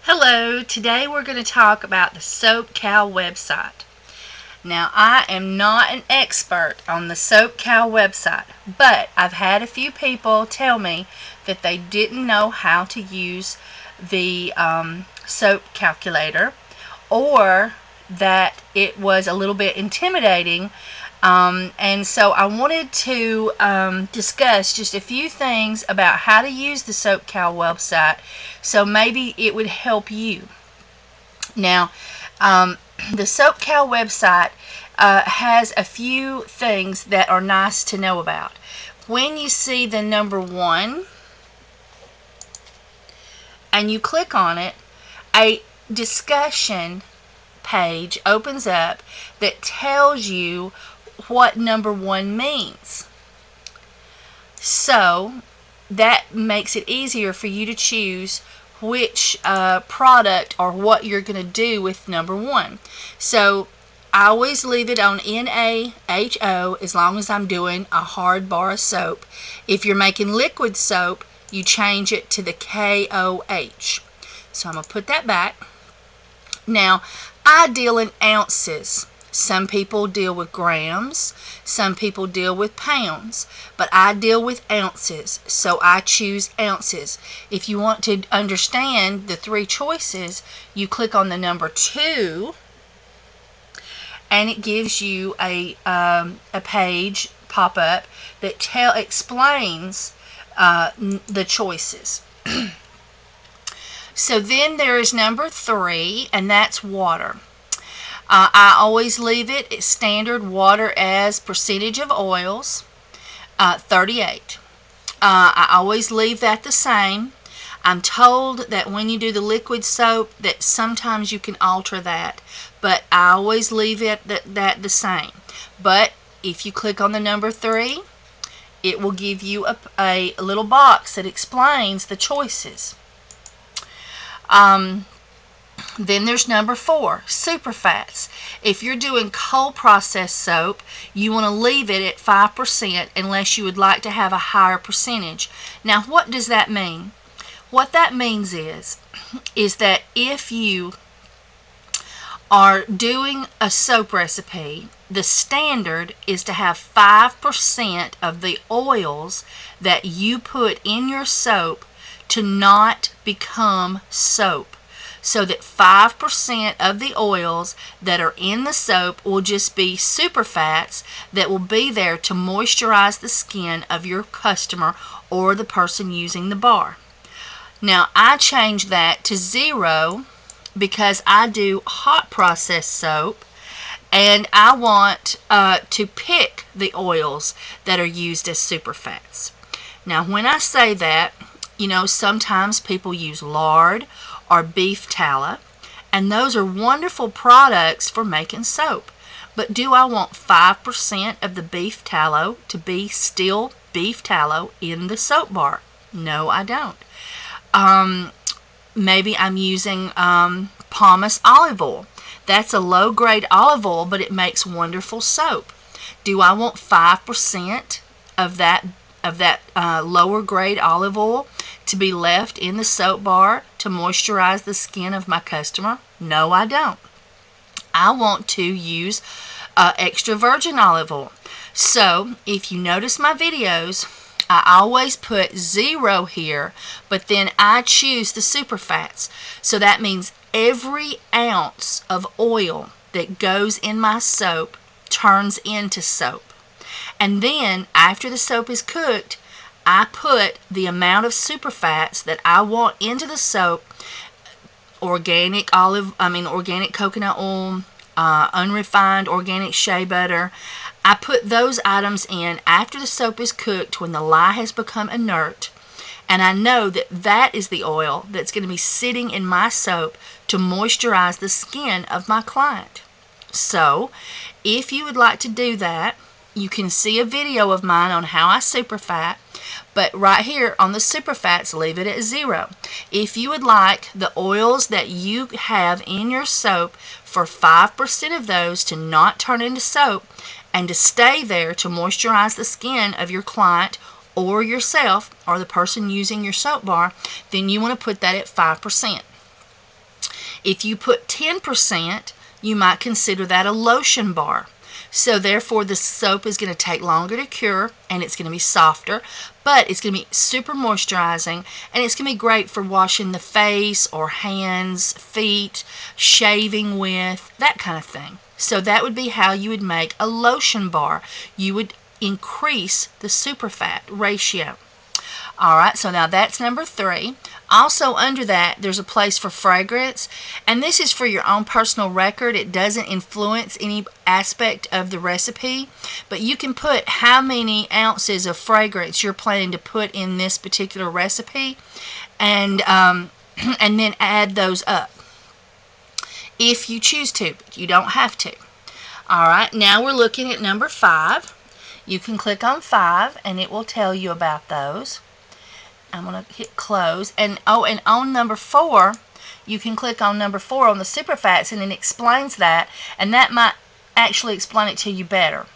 Hello, today we're going to talk about the Soap Cow website. Now, I am not an expert on the Soap Cow website, but I've had a few people tell me that they didn't know how to use the soap calculator, or that it was a little bit intimidating. And so I wanted to discuss just a few things about how to use the Soap Cow website, so maybe it would help you. Now, the Soap Cow website has a few things that are nice to know about. When you see the number 1 and you click on it, a discussion page opens up that tells you what number 1 means. So that makes it easier for you to choose which product or what you're going to do with number 1. So I always leave it on NaHO as long as I'm doing a hard bar of soap. If you're making liquid soap, you change it to the KOH. So I'm going to put that back. Now, I deal in ounces. Some people deal with grams, some people deal with pounds, but I deal with ounces, so I choose ounces. If you want to understand the 3 choices, you click on the number 2, and it gives you a page pop up that explains the choices. So then there is number 3, and that's water. I always leave it standard water as percentage of oils, 38. I always leave that the same. I'm told that when you do the liquid soap that sometimes you can alter that, but I always leave it that the same. But if you click on the number 3, it will give you a little box that explains the choices. Then there's number 4, superfats. If you're doing cold processed soap, you want to leave it at 5% unless you would like to have a higher percentage. Now, what does that mean? What that means is that if you are doing a soap recipe, the standard is to have 5% of the oils that you put in your soap to not become soap. So that 5% of the oils that are in the soap will just be superfats that will be there to moisturize the skin of your customer or the person using the bar. Now, I change that to 0 because I do hot process soap, and I want to pick the oils that are used as superfats. Now, when I say that, sometimes people use lard or beef tallow, and those are wonderful products for making soap. But do I want 5% of the beef tallow to be still beef tallow in the soap bar? No, I don't. Maybe I'm using Palmas olive oil. That's a low-grade olive oil, but it makes wonderful soap. Do I want 5% of that lower grade olive oil to be left in the soap bar to moisturize the skin of my customer? No, I don't. I want to use extra virgin olive oil. So if you notice my videos, I always put 0 here, but then I choose the superfats. So that means every ounce of oil that goes in my soap turns into soap. And then after the soap is cooked, I put the amount of superfats that I want into the soap: organic coconut oil, unrefined organic shea butter. I put those items in after the soap is cooked when the lye has become inert, and I know that that is the oil that's going to be sitting in my soap to moisturize the skin of my client. So, if you would like to do that, you can see a video of mine on how I superfat, but right here on the superfats, leave it at 0. If you would like the oils that you have in your soap for 5% of those to not turn into soap and to stay there to moisturize the skin of your client or yourself or the person using your soap bar, then you want to put that at 5%. If you put 10%, you might consider that a lotion bar. So therefore the soap is going to take longer to cure, and it's going to be softer, but it's going to be super moisturizing, and it's going to be great for washing the face or hands, feet, shaving with, that kind of thing. So that would be how you would make a lotion bar. You would increase the superfat ratio. Alright, so now that's number 3. Also under that, there's a place for fragrance, and this is for your own personal record. It doesn't influence any aspect of the recipe, but you can put how many ounces of fragrance you're planning to put in this particular recipe, and and then add those up if you choose to, but you don't have to. Alright, now we're looking at number 5. You can click on 5 and it will tell you about those. I'm going to hit close, and and on number 4, you can click on number 4 on the superfats, and it explains that, and that might actually explain it to you better.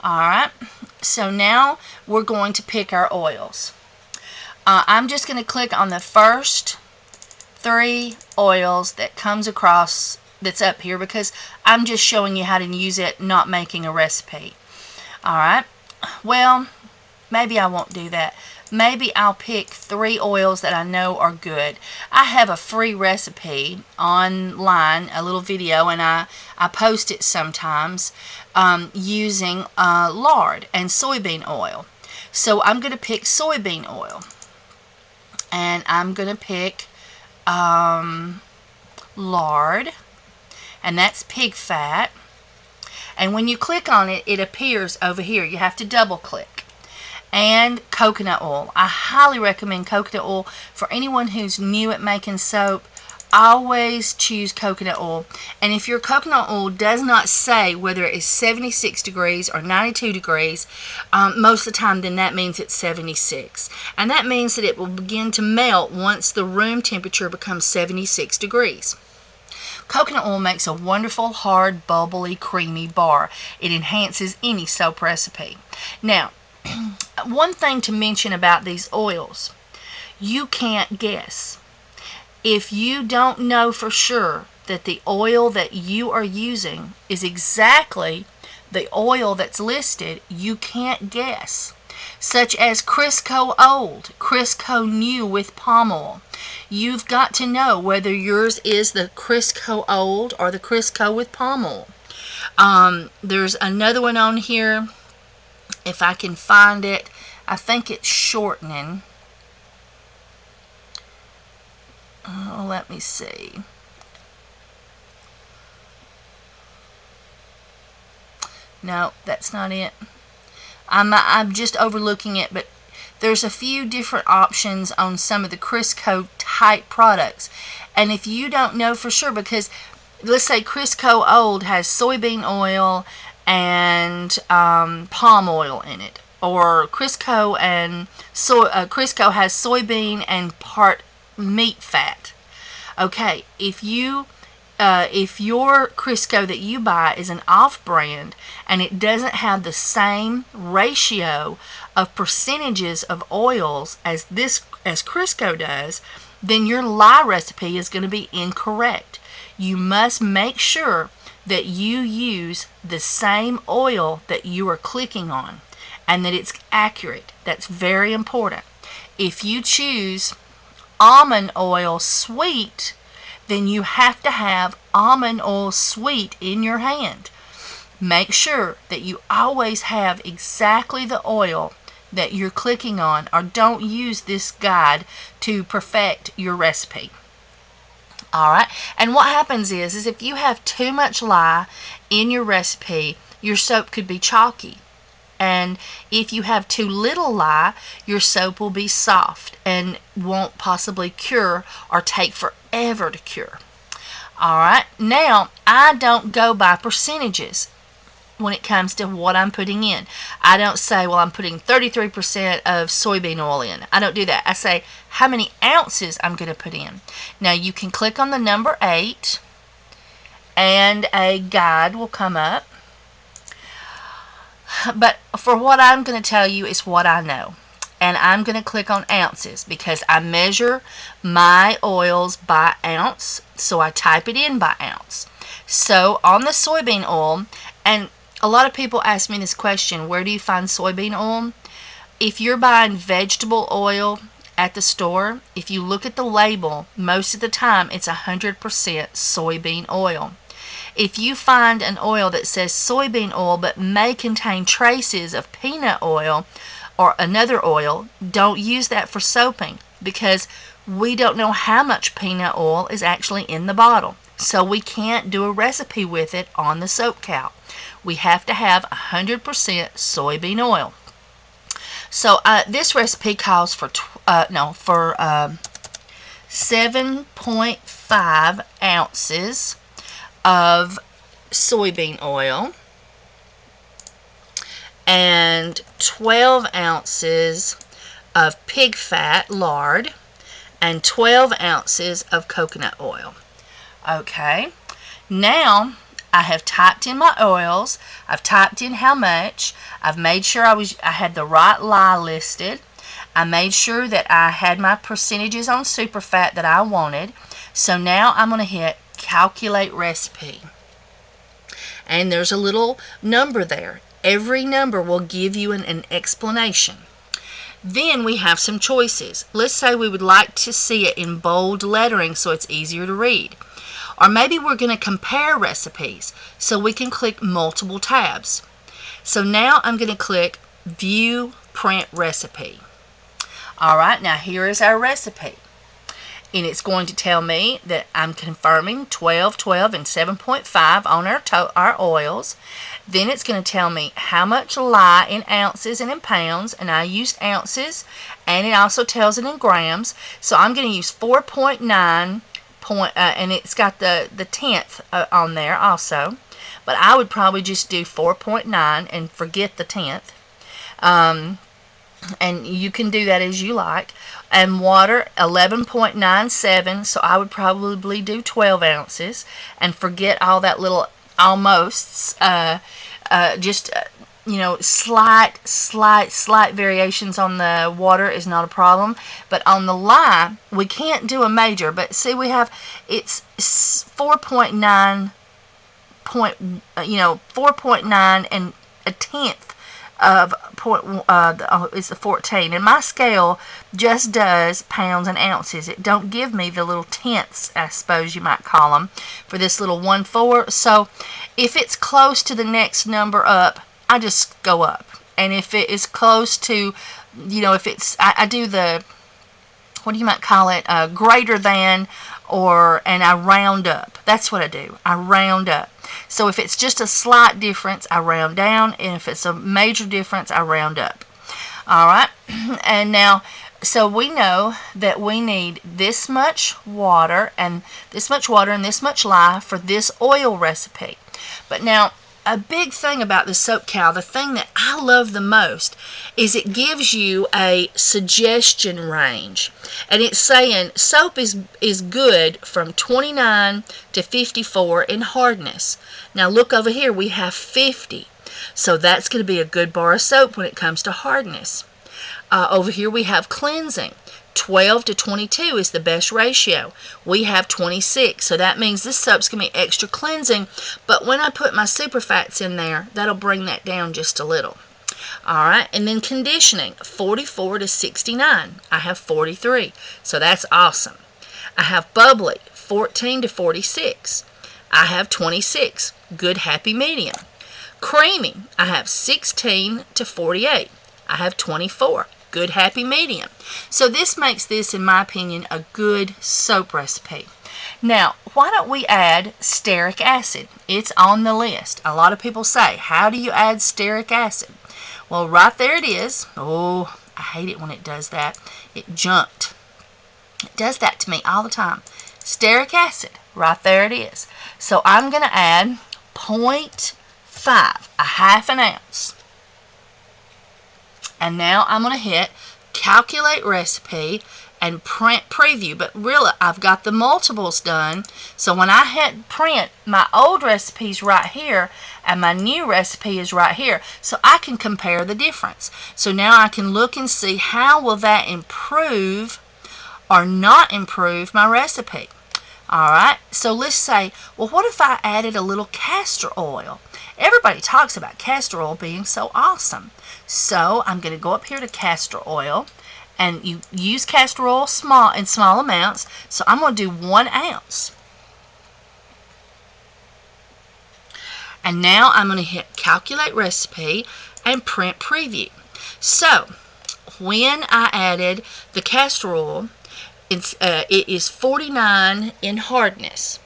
Alright, so now we're going to pick our oils. I'm just going to click on the first 3 oils that comes across that's up here, because I'm just showing you how to use it, not making a recipe. Alright, well, maybe I won't do that. Maybe I'll pick 3 oils that I know are good. I have a free recipe online, a little video, and I post it sometimes using lard and soybean oil. So I'm going to pick soybean oil, and I'm going to pick lard, and that's pig fat. And when you click on it, it appears over here. You have to double click. And coconut oil. I highly recommend coconut oil for anyone who's new at making soap. Always choose coconut oil. And if your coconut oil does not say whether it is 76 degrees or 92 degrees, most of the time, then that means it's 76. And that means that it will begin to melt once the room temperature becomes 76 degrees. Coconut oil makes a wonderful, hard, bubbly, creamy bar. It enhances any soap recipe. Now, one thing to mention about these oils, you can't guess. If you don't know for sure that the oil that you are using is exactly the oil that's listed, you can't guess. Such as Crisco Old, Crisco New with palm oil. You've got to know whether yours is the Crisco Old or the Crisco with palm oil. There's another one on here, if I can find it. I think it's shortening. Let me see. No, that's not it. I'm just overlooking it, but there's a few different options on some of the Crisco type products. And if you don't know for sure, because let's say Crisco Old has soybean oil and palm oil in it, or Crisco has soybean and part meat fat. Okay, if your Crisco that you buy is an off-brand and it doesn't have the same ratio of percentages of oils as Crisco does, then your lye recipe is going to be incorrect. You must make sure that you use the same oil that you are clicking on, and that it's accurate. That's very important. If you choose almond oil sweet, then you have to have almond oil sweet in your hand. Make sure that you always have exactly the oil that you're clicking on, or don't use this guide to perfect your recipe. Alright, and what happens is if you have too much lye in your recipe, your soap could be chalky. And if you have too little lye, your soap will be soft and won't possibly cure or take forever to cure. Alright, now I don't go by percentages when it comes to what I'm putting in. I don't say, well, I'm putting 33% of soybean oil in. I don't do that. I say how many ounces I'm going to put in. Now you can click on the number 8 and a guide will come up. But for what I'm going to tell you is what I know. and I'm going to click on ounces because I measure my oils by ounce, so I type it in by ounce. So on the soybean oil, and a lot of people ask me this question, where do you find soybean oil? If you're buying vegetable oil at the store, if you look at the label, most of the time it's 100% soybean oil. If you find an oil that says soybean oil but may contain traces of peanut oil or another oil, don't use that for soaping because we don't know how much peanut oil is actually in the bottle. So we can't do a recipe with it on the soap cow. We have to have 100% soybean oil. So this recipe calls for 7.5 ounces of soybean oil and 12 ounces of pig fat lard and 12 ounces of coconut oil. Okay, now I have typed in my oils, I've typed in how much, I've made sure I had the right lye listed, I made sure that I had my percentages on Superfat that I wanted. So now I'm going to hit calculate recipe, and there's a little number there. Every number will give you an explanation. Then we have some choices. Let's say we would like to see it in bold lettering so it's easier to read. Or maybe we're going to compare recipes, so we can click multiple tabs. So now I'm going to click View Print Recipe. Alright, now here is our recipe. And it's going to tell me that I'm confirming 12, 12, and 7.5 on our oils. Then it's going to tell me how much lye in ounces and in pounds, and I used ounces, and it also tells it in grams. So I'm going to use 4.9, and it's got the tenth on there also. But I would probably just do 4.9 and forget the tenth. And you can do that as you like. And water 11.97, so I would probably do 12 ounces and forget all that little almosts. Slight variations on the water is not a problem, but on the lye we can't do a major. But see, we have it's 4.9 4.9 and a tenth of it's the 14, and my scale just does pounds and ounces. It don't give me the little tenths, I suppose you might call them, for this little 1/4. So if it's close to the next number up, I just go up, and if it is close to, if it's I do the, what do you might call it, greater than, and I round up. That's what I do. I round up. So if it's just a slight difference, I round down, and if it's a major difference, I round up. Alright, and now, so we know that we need this much water and this much lye for this oil recipe. But now, a big thing about the soap cow, the thing that I love the most, is it gives you a suggestion range. And it's saying soap is good from 29 to 54 in hardness. Now look over here, we have 50. So that's going to be a good bar of soap when it comes to hardness. Over here we have cleansing. 12 to 22 is the best ratio. We have 26, so that means this soap's going to be extra cleansing, but when I put my Superfats in there, that'll bring that down just a little. Alright, and then conditioning, 44 to 69. I have 43, so that's awesome. I have bubbly, 14 to 46. I have 26, good happy medium. Creamy, I have 16 to 48. I have 24. Good happy medium. So this makes this, in my opinion, a good soap recipe. Now, why don't we add stearic acid? It's on the list. A lot of people say, how do you add stearic acid? Well, right there it is. Oh, I hate it when it does that. It jumped. It does that to me all the time. Stearic acid, right there it is. So I'm going to add 0.5, a half an ounce. And now I'm going to hit calculate recipe, and print preview. But really, I've got the multiples done. So when I hit print, my old recipe is right here and my new recipe is right here. So I can compare the difference. So now I can look and see how will that improve or not improve my recipe. Alright, so let's say, well, what if I added a little castor oil? Everybody talks about castor oil being so awesome. So I'm going to go up here to castor oil, and you use castor oil in small amounts. So I'm going to do 1 ounce. And now I'm going to hit calculate recipe and print preview. So when I added the castor oil, it is 49 in hardness.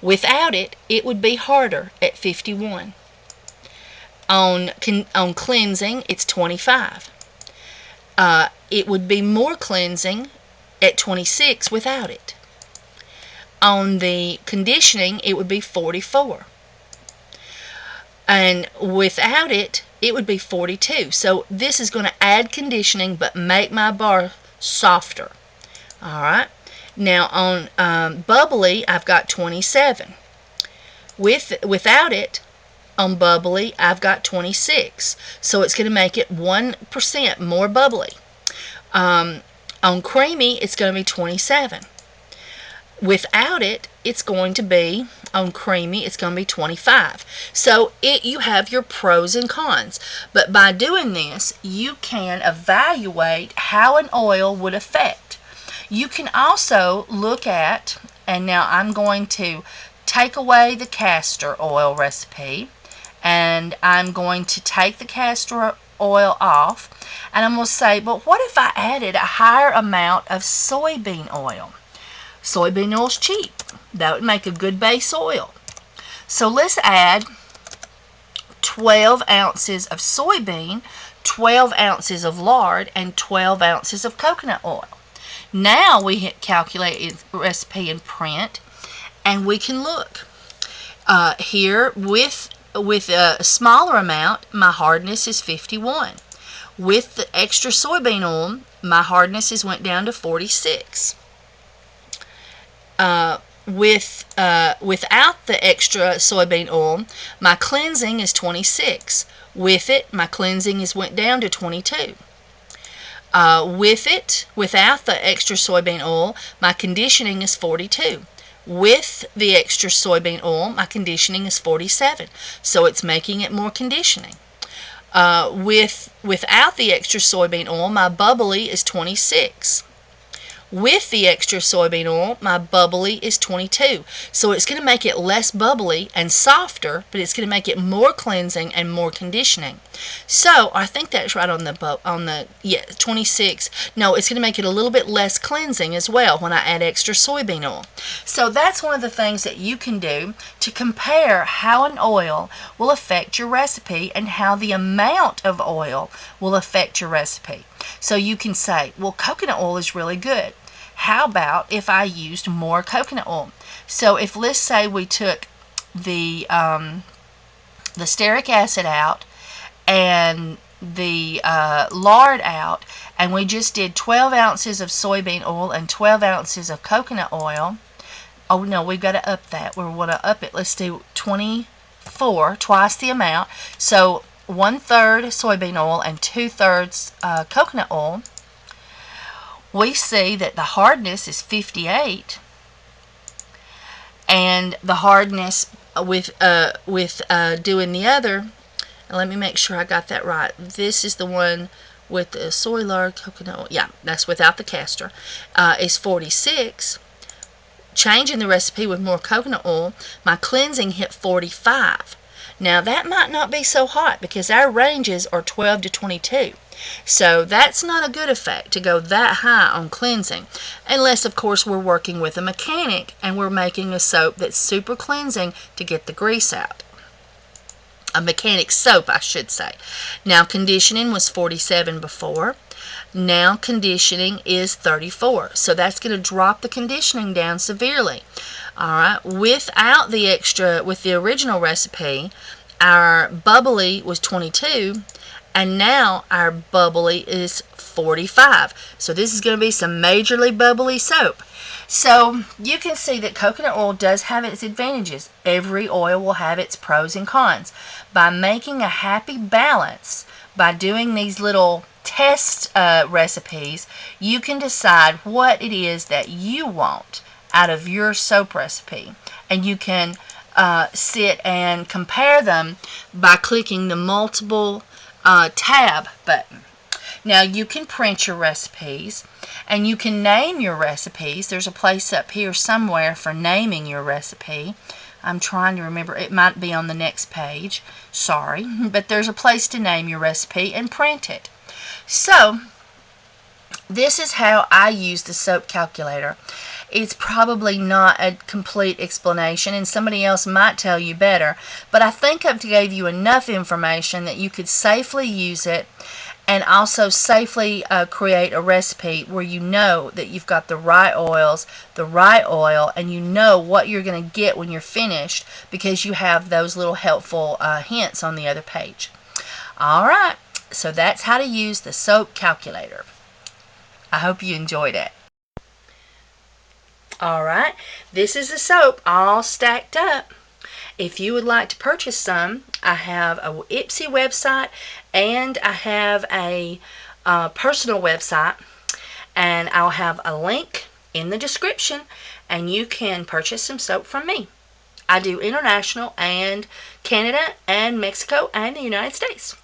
Without it, it would be harder at 51. On cleansing, it's 25. It would be more cleansing at 26 without it. On the conditioning, it would be 44. And without it, it would be 42. So this is going to add conditioning but make my bar softer. Alright, now on bubbly, I've got 27. Without it, on bubbly, I've got 26. So it's going to make it 1% more bubbly. On creamy, it's going to be 27. Without it, it's going to be, on creamy, it's going to be 25. So you have your pros and cons. But by doing this, you can evaluate how an oil would affect. You can also look at, and now I'm going to take away the castor oil recipe, and I'm going to take the castor oil off, and I'm going to say, but what if I added a higher amount of soybean oil? Soybean oil is cheap. That would make a good base oil. So let's add 12 ounces of soybean, 12 ounces of lard, and 12 ounces of coconut oil. Now we hit calculate recipe and print, and we can look here with a smaller amount. My hardness is 51. With the extra soybean oil, my hardness went down to 46. Without the extra soybean oil, my cleansing is 26. With it, my cleansing went down to 22. Without the extra soybean oil, my conditioning is 42. With the extra soybean oil, my conditioning is 47. So it's making it more conditioning. Without the extra soybean oil, my bubbly is 26. With the extra soybean oil, my bubbly is 22. So it's going to make it less bubbly and softer, but it's going to make it more cleansing and more conditioning. So I think that's right on the 26. No, it's going to make it a little bit less cleansing as well when I add extra soybean oil. So that's one of the things that you can do to compare how an oil will affect your recipe and how the amount of oil will affect your recipe. So you can say, well, coconut oil is really good. How about if I used more coconut oil? So if, let's say, we took the stearic acid out and the lard out, and we just did 12 ounces of soybean oil and 12 ounces of coconut oil. Oh no, we've got to up that. We want to up it. Let's do 24, twice the amount. So 1/3 soybean oil and 2/3 coconut oil. We see that the hardness is 58, and the hardness with doing the other, let me make sure I got that right. This is the one with the soy lard coconut oil. Yeah, that's without the castor. Is 46. Changing the recipe with more coconut oil, my cleansing hit 45. Now that might not be so hot because our ranges are 12 to 22. So that's not a good effect to go that high on cleansing, unless of course we're working with a mechanic and we're making a soap that's super cleansing to get the grease out. A mechanic soap, I should say. Now conditioning was 47 before. Now conditioning is 34. So that's going to drop the conditioning down severely. Alright, without the extra, with the original recipe, our bubbly was 22. And now our bubbly is 45. So this is going to be some majorly bubbly soap. So you can see that coconut oil does have its advantages. Every oil will have its pros and cons. By making a happy balance, by doing these little test recipes, you can decide what it is that you want out of your soap recipe. And you can sit and compare them by clicking the multiple tab button. Now you can print your recipes and you can name your recipes. There's a place up here somewhere for naming your recipe. I'm trying to remember. It might be on the next page. Sorry. But there's a place to name your recipe and print it. So this is how I use the soap calculator. It's probably not a complete explanation, and somebody else might tell you better, but I think I've gave you enough information that you could safely use it and also safely create a recipe where you know that you've got the right oils, the right oil, and you know what you're going to get when you're finished because you have those little helpful hints on the other page. Alright, so that's how to use the soap calculator. I hope you enjoyed it. Alright, this is the soap all stacked up. If you would like to purchase some, I have a Ipsy website and I have a personal website, and I'll have a link in the description and you can purchase some soap from me. I do international and Canada and Mexico and the United States.